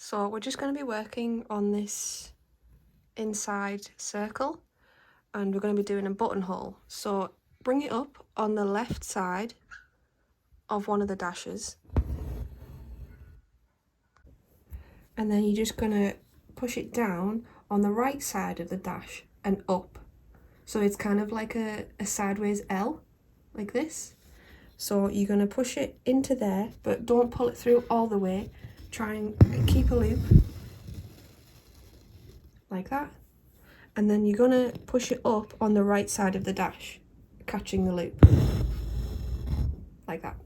So we're just going to be working on this inside circle, and we're going to be doing a buttonhole. So bring it up on the left side of one of the dashes, and then you're just going to push it down on the right side of the dash and up. So it's kind of like a sideways L, like this. So you're going to push it into there, but don't pull it through all the way. Try and keep a loop like that. And then you're going to push it up on the right side of the dash, catching the loop like that.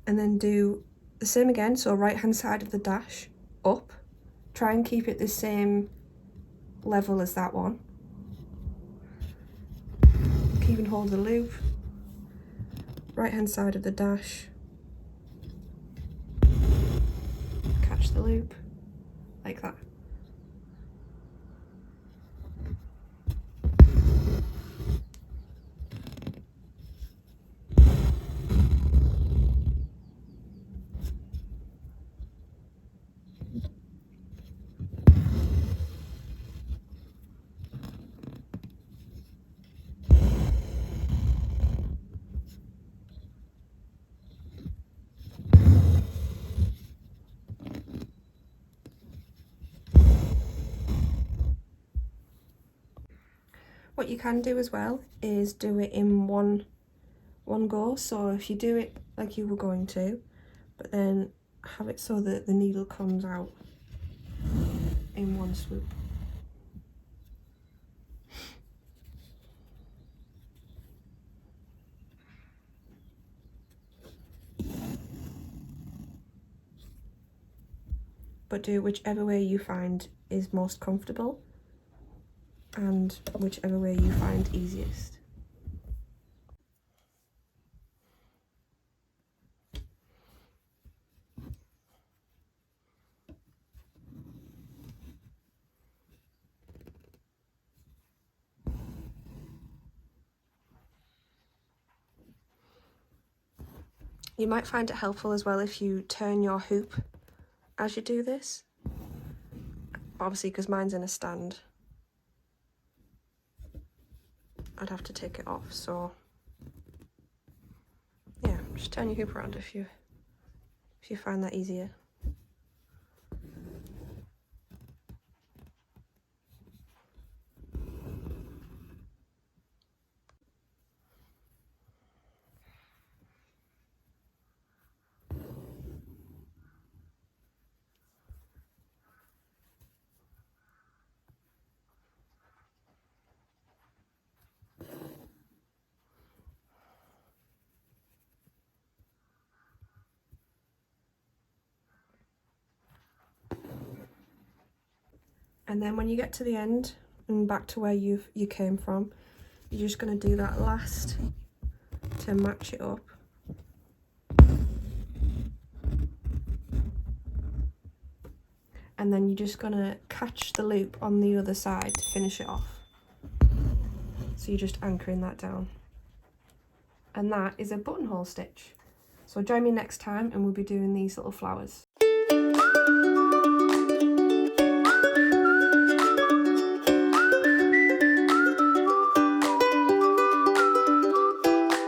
And then do the same again, so right hand side of the dash up. Try and keep it the same level as that one. Keep and hold the loop. Right hand side of the dash, catch the loop like that. What you can do as well is do it in one go. So if you do it like you were going to, but then have it so that the needle comes out in one swoop. But do it whichever way you find is most comfortable and whichever way you find easiest. You might find it helpful as well if you turn your hoop as you do this, obviously because mine's in a stand. I'd have to take it off, so yeah, just turn your hoop around if you find that easier. And then when you get to the end and back to where you came from, you're just going to do that last to match it up. And then you're just going to catch the loop on the other side to finish it off. So you're just anchoring that down. And that is a buttonhole stitch. So join me next time and we'll be doing these little flowers.